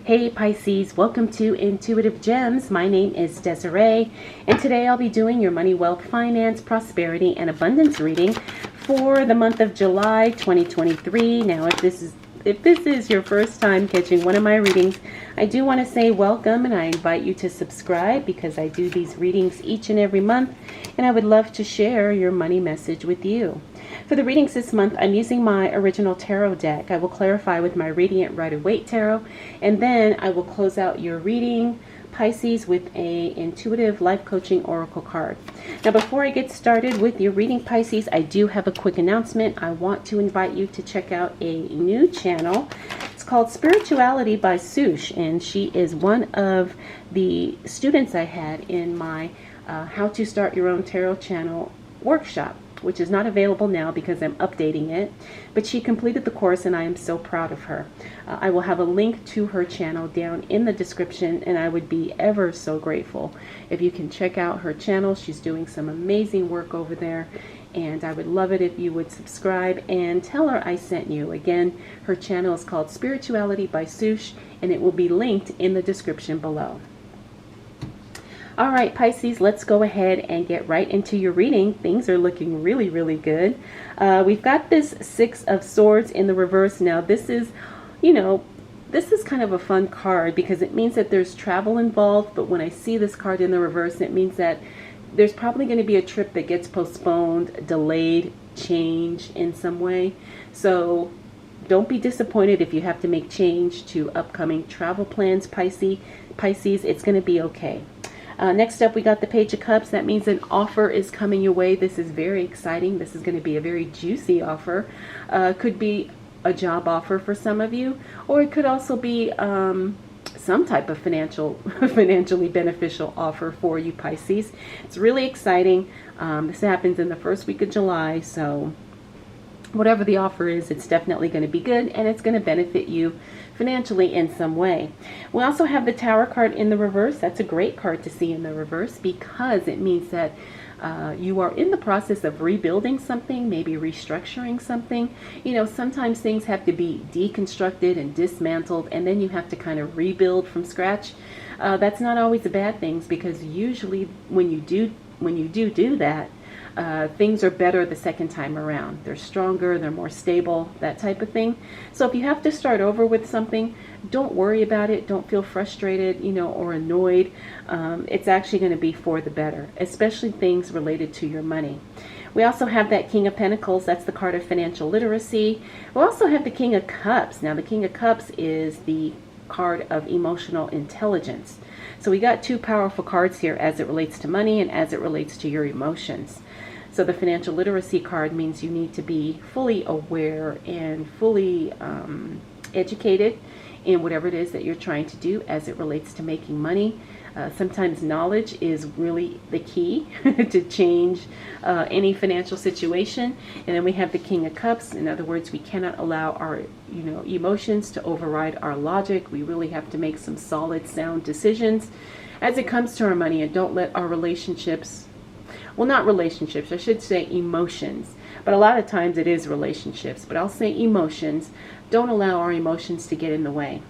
Hey Pisces, welcome to Intuitive Gems. My name is Desiree, and today I'll be doing your money, wealth, finance, prosperity, and abundance reading for the month of July 2023. Now, if this is your first time catching one of my readings, I do want to say welcome, and I invite you to subscribe because I do these readings each and every month, and I would love to share your money message with you. For the readings this month, I'm using my original tarot deck. I will clarify with my Radiant Rider-Waite Tarot, and then I will close out your reading, Pisces, with a intuitive life coaching oracle card. Now, before I get started with your reading, Pisces, I do have a quick announcement. I want to invite you to check out a new channel. It's called Spirituality by Soosh, and she is one of the students I had in my How to Start Your Own Tarot channel workshop, which is not available now because I'm updating it, but she completed the course and I am so proud of her. I will have a link to her channel down in the description, and I would be ever so grateful if you can check out her channel. She's doing some amazing work over there, and I would love it if you would subscribe and tell her I sent you. Again, her channel is called Spirituality by Soosh, and it will be linked in the description below. All right, Pisces, let's go ahead and get right into your reading. Things are looking really, really good. We've got this Six of Swords in the reverse. Now, this is, this is kind of a fun card because it means that there's travel involved. But when I see this card in the reverse, it means that there's probably going to be a trip that gets postponed, delayed, changed in some way. So don't be disappointed if you have to make change to upcoming travel plans, Pisces. It's going to be okay. Next up, we got the Page of Cups. That means an offer is coming your way. This is very exciting. This is going to be a very juicy offer. Could be a job offer for some of you, or it could also be some type of financially beneficial offer for you, Pisces. It's really exciting. This happens in the first week of July, so whatever the offer is, it's definitely going to be good, and it's going to benefit you financially in some way. We also have the Tower card in the reverse. That's a great card to see in the reverse because it means that you are in the process of rebuilding something, maybe restructuring something. Sometimes things have to be deconstructed and dismantled, and then you have to kind of rebuild from scratch. That's not always a bad thing, because usually when you do that, things are better the second time around. They're stronger, they're more stable, that type of thing. So if you have to start over with something, don't worry about it. Don't feel frustrated, or annoyed. It's actually going to be for the better, especially things related to your money. We also have that King of Pentacles. That's the card of financial literacy. We also have the King of Cups. Now, the King of Cups is the card of emotional intelligence. So we got two powerful cards here as it relates to money and as it relates to your emotions. So the financial literacy card means you need to be fully aware and fully educated in whatever it is that you're trying to do as it relates to making money. Sometimes knowledge is really the key to change any financial situation. And then we have the King of Cups. In other words, we cannot allow our emotions to override our logic. We really have to make some solid, sound decisions as it comes to our money, and don't let our relationships, well, not relationships, I should say emotions, but a lot of times it is relationships, but I'll say emotions. Don't allow our emotions to get in the way.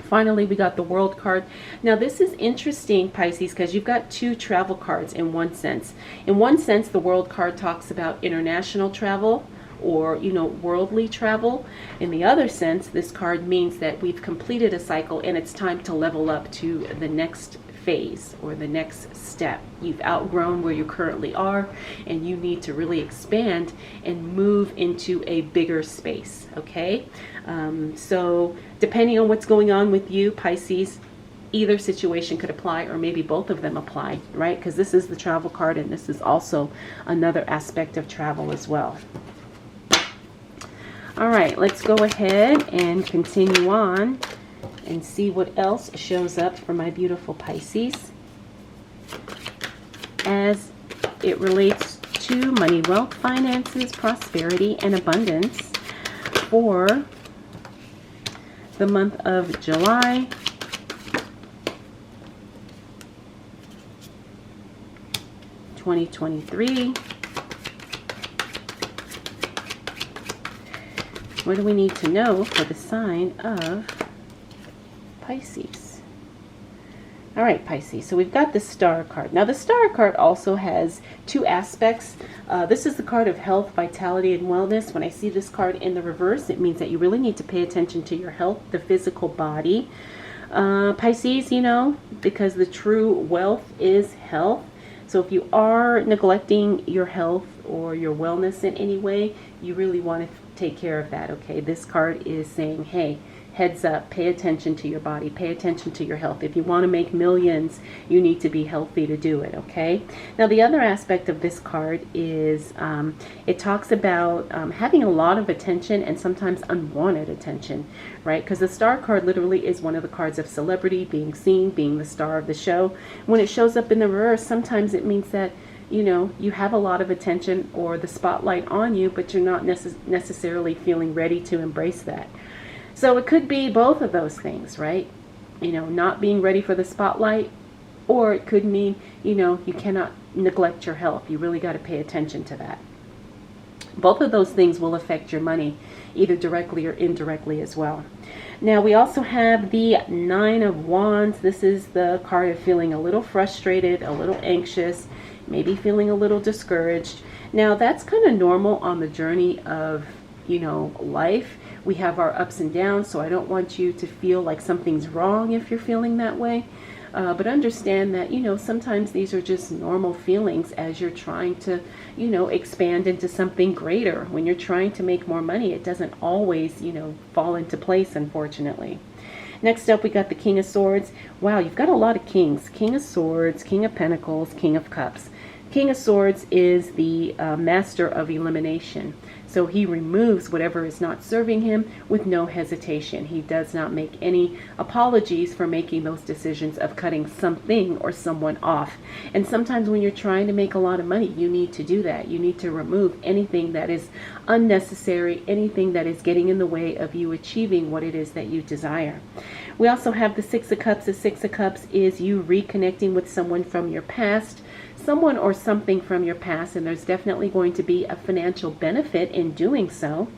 Finally, we got the World card. Now, this is interesting, Pisces, because you've got two travel cards in one sense. In one sense, the World card talks about international travel or, worldly travel. In the other sense, this card means that we've completed a cycle and it's time to level up to the next phase or the next step. You've outgrown where you currently are, and you need to really expand and move into a bigger space. Okay, so depending on what's going on with you, Pisces, either situation could apply, or maybe both of them apply, right? Because this is the travel card, and this is also another aspect of travel as well. All right, let's go ahead and continue on and see what else shows up for my beautiful Pisces as it relates to money, wealth, finances, prosperity, and abundance for the month of July 2023. What do we need to know for the sign of Pisces. All right, Pisces. So we've got the Star card. Now, the Star card also has two aspects. This is the card of health, vitality, and wellness. When I see this card in the reverse, it means that you really need to pay attention to your health, the physical body. Pisces, you know, because the true wealth is health. So if you are neglecting your health or your wellness in any way, you really want to take care of that, okay? This card is saying, hey, heads up, pay attention to your body, pay attention to your health. If you want to make millions, you need to be healthy to do it, okay? Now, the other aspect of this card is it talks about having a lot of attention and sometimes unwanted attention, right? Because the Star card literally is one of the cards of celebrity, being seen, being the star of the show. When it shows up in the reverse, sometimes it means that, you know, you have a lot of attention or the spotlight on you, but you're not necessarily feeling ready to embrace that. So it could be both of those things, right? You know, not being ready for the spotlight, or it could mean, you know, you cannot neglect your health. You really got to pay attention to that. Both of those things will affect your money, either directly or indirectly as well. Now, we also have the Nine of Wands. This is the card of feeling a little frustrated, a little anxious, maybe feeling a little discouraged. Now, that's kind of normal on the journey of, you know, life. We have our ups and downs, so I don't want you to feel like something's wrong if you're feeling that way. But understand that, you know, sometimes these are just normal feelings as you're trying to, you know, expand into something greater. When you're trying to make more money, it doesn't always, you know, fall into place, unfortunately. Next up, we got the King of Swords. Wow, you've got a lot of kings. King of Swords, King of Pentacles, King of Cups. King of Swords is the master of elimination. So he removes whatever is not serving him with no hesitation. He does not make any apologies for making those decisions of cutting something or someone off. And sometimes when you're trying to make a lot of money, you need to do that. You need to remove anything that is unnecessary, anything that is getting in the way of you achieving what it is that you desire. We also have the Six of Cups. The Six of Cups is you reconnecting with someone from your past, someone or something from your past, and there's definitely going to be a financial benefit in doing so.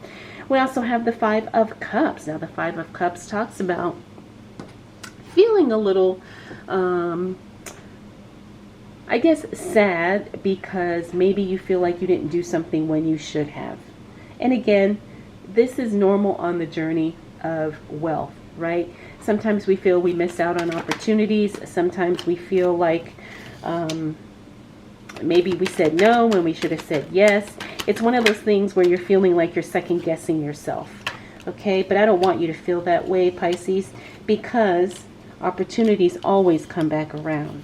We also have the Five of Cups. Now, the Five of Cups talks about feeling a little, I guess, sad because maybe you feel like you didn't do something when you should have. And again, this is normal on the journey of wealth, right? Sometimes we feel we miss out on opportunities. Sometimes we feel like maybe we said no when we should have said yes. It's one of those things where you're feeling like you're second guessing yourself. Okay, but I don't want you to feel that way, Pisces, because opportunities always come back around.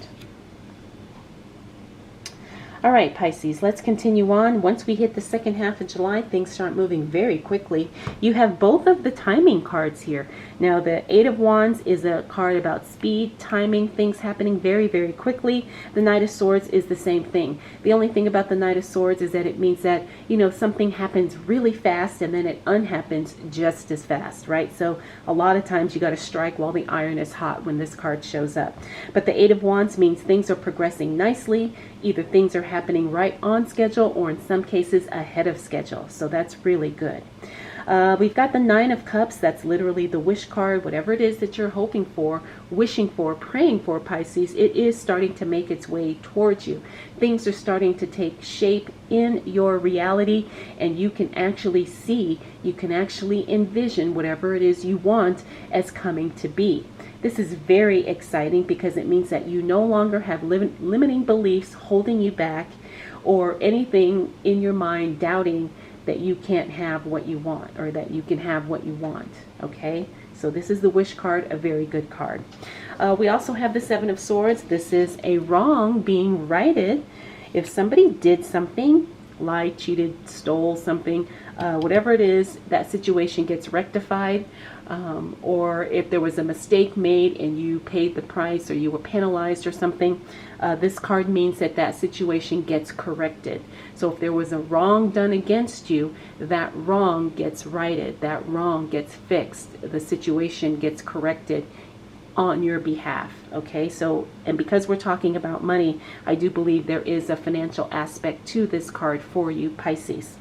All right, Pisces, let's continue on. Once we hit the second half of July, things start moving very quickly. You have both of the timing cards here. Now, the Eight of Wands is a card about speed, timing, things happening very, very quickly. The Knight of Swords is the same thing. The only thing about the Knight of Swords is that it means that, you know, something happens really fast and then it unhappens just as fast, right? So a lot of times you got to strike while the iron is hot when this card shows up. But the Eight of Wands means things are progressing nicely. Either things are happening right on schedule or in some cases ahead of schedule. So that's really good. We've got the Nine of Cups. That's literally the wish card. Whatever it is that you're hoping for, wishing for, praying for, Pisces, it is starting to make its way towards you. Things are starting to take shape in your reality, and you can actually see, you can actually envision whatever it is you want as coming to be. This is very exciting because it means that you no longer have limiting beliefs holding you back or anything in your mind doubting that you can't have what you want or that you can have what you want. Okay, so this is the wish card, a very good card. We also have the Seven of Swords. This is a wrong being righted. If somebody did something, lied, cheated, stole something, whatever it is, that situation gets rectified. Or if there was a mistake made and you paid the price or you were penalized or something, this card means that that situation gets corrected. So if there was a wrong done against you, that wrong gets righted, that wrong gets fixed, the situation gets corrected on your behalf. Okay, so, and because we're talking about money, I do believe there is a financial aspect to this card for you, Pisces.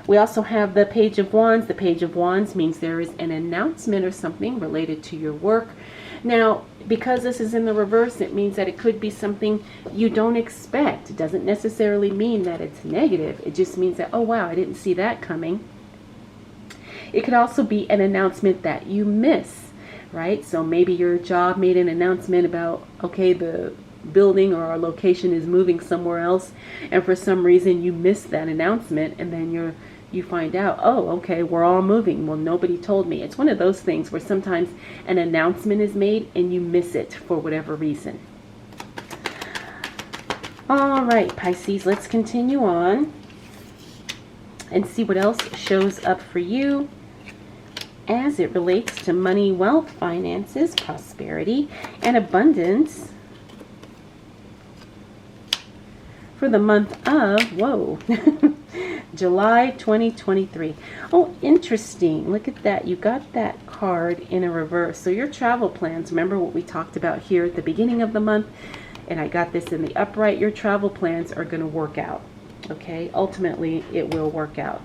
We also have the Page of Wands. The Page of Wands means there is an announcement or something related to your work. Now, because this is in the reverse, it means that it could be something you don't expect. It doesn't necessarily mean that it's negative. It just means that, oh wow, I didn't see that coming. It could also be an announcement that you miss, right? So maybe your job made an announcement about, okay, the building or our location is moving somewhere else, and for some reason you missed that announcement, and then you find out, oh, okay, we're all moving. Well, nobody told me. It's one of those things where sometimes an announcement is made and you miss it for whatever reason. All right, Pisces, let's continue on and see what else shows up for you as it relates to money, wealth, finances, prosperity, and abundance for the month of, whoa, July 2023. Oh, interesting. Look at that. You got that card in a reverse. So your travel plans, remember what we talked about here at the beginning of the month, and I got this in the upright. Your travel plans are going to work out. Okay, ultimately it will work out.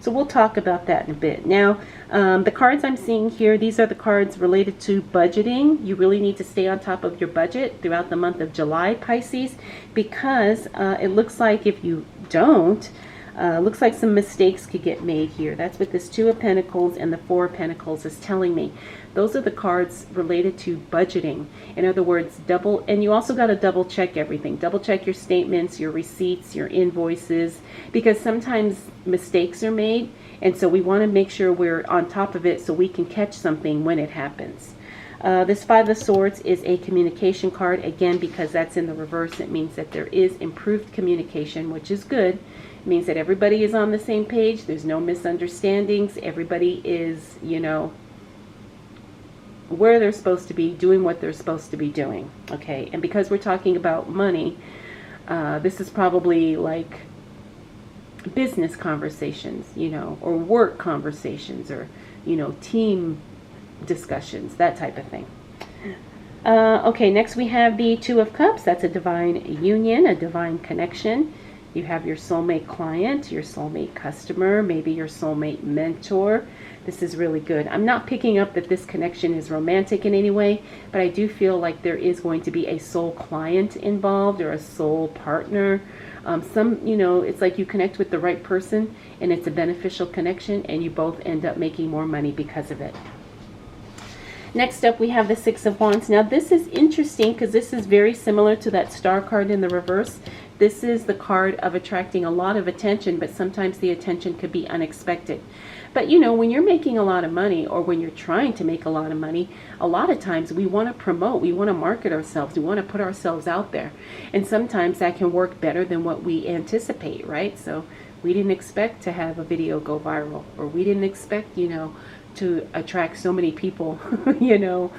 So we'll talk about that in a bit. Now, the cards I'm seeing here, these are the cards related to budgeting. You really need to stay on top of your budget throughout the month of July, Pisces, because it looks like if you don't, looks like some mistakes could get made here. That's what this Two of Pentacles and the Four of Pentacles is telling me. Those are the cards related to budgeting. In other words, and you also got to double check everything. Double check your statements, your receipts, your invoices, because sometimes mistakes are made, and so we want to make sure we're on top of it so we can catch something when it happens. This Five of Swords is a communication card. Again, because that's in the reverse, it means that there is improved communication, which is good. It means that everybody is on the same page. There's no misunderstandings. Everybody is, you know, where they're supposed to be, doing what they're supposed to be doing. Okay, and because we're talking about money, this is probably like business conversations, you know, or work conversations, or, you know, team discussions, that type of thing. Okay, next we have the Two of Cups. That's a divine union, a divine connection. You have your soulmate client, your soulmate customer, maybe your soulmate mentor. This is really good. I'm not picking up that this connection is romantic in any way, but I do feel like there is going to be a soul client involved, or a soul partner. You know, it's like you connect with the right person and it's a beneficial connection, and you both end up making more money because of it. Next up, we have the Six of Wands. Now, this is interesting because this is very similar to that star card in the reverse. This is the card of attracting a lot of attention, but sometimes the attention could be unexpected. But, you know, when you're making a lot of money, or when you're trying to make a lot of money, a lot of times we want to promote, we want to market ourselves, we want to put ourselves out there. And sometimes that can work better than what we anticipate, right? So we didn't expect to have a video go viral, or we didn't expect, you know, to attract so many people, you know,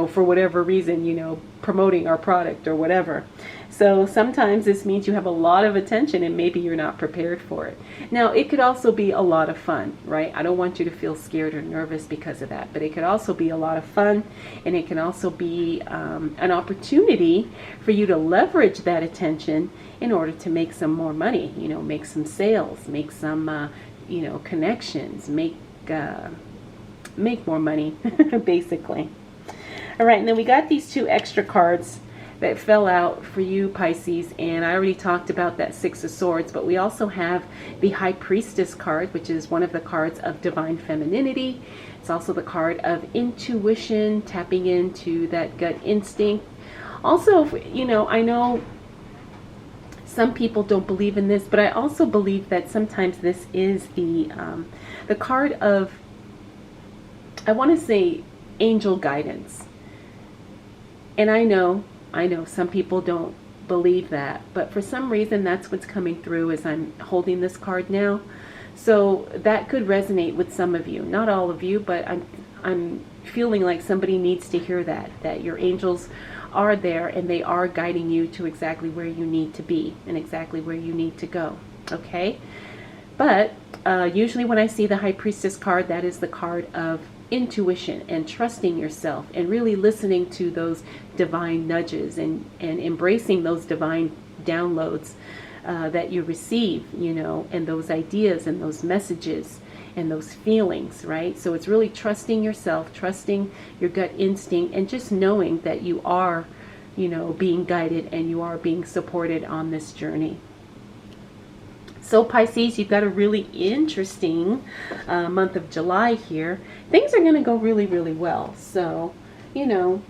for whatever reason, you know, promoting our product or whatever. So sometimes this means you have a lot of attention and maybe you're not prepared for it. Now, it could also be a lot of fun, right? I don't want you to feel scared or nervous because of that, but it could also be a lot of fun, and it can also be an opportunity for you to leverage that attention in order to make some more money, you know, make some sales, make some, you know, connections, make more money, basically. All right, and then we got these two extra cards that fell out for you, Pisces, and I already talked about that Six of Swords, but we also have the High Priestess card, which is one of the cards of divine femininity. It's also the card of intuition, tapping into that gut instinct. Also, you know, I know some people don't believe in this, but I also believe that sometimes this is the card of, I want to say, angel guidance. And I know some people don't believe that, but for some reason that's what's coming through as I'm holding this card now. So that could resonate with some of you, not all of you, but I'm feeling like somebody needs to hear that your angels are there and they are guiding you to exactly where you need to be and exactly where you need to go. Okay, but usually when I see the High Priestess card, that is the card of intuition and trusting yourself and really listening to those divine nudges and embracing those divine downloads that you receive, you know, and those ideas and those messages and those feelings, right? So it's really trusting yourself, trusting your gut instinct, and just knowing that you are, you know, being guided and you are being supported on this journey. So Pisces, you've got a really interesting month of July here. Things are going to go really, really well. So, you know,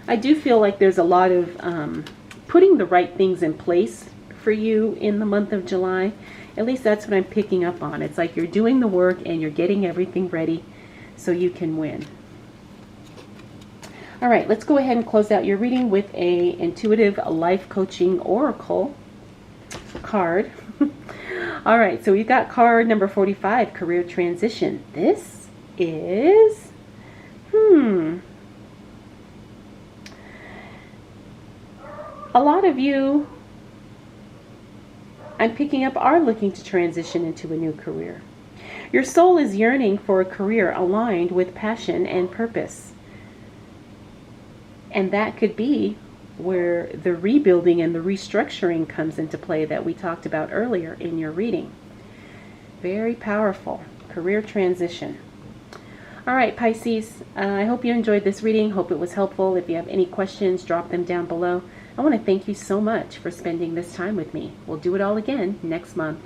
I do feel like there's a lot of putting the right things in place for you in the month of July. At least that's what I'm picking up on. It's like you're doing the work and you're getting everything ready so you can win. All right, let's go ahead and close out your reading with a intuitive life coaching oracle card. All right, so we've got card number 45, career transition. This is, a lot of you, I'm picking up, are looking to transition into a new career. Your soul is yearning for a career aligned with passion and purpose. And that could be where the rebuilding and the restructuring comes into play that we talked about earlier in your reading. Very powerful. Career transition. All right, Pisces, I hope you enjoyed this reading. Hope it was helpful. If you have any questions, drop them down below. I want to thank you so much for spending this time with me. We'll do it all again next month.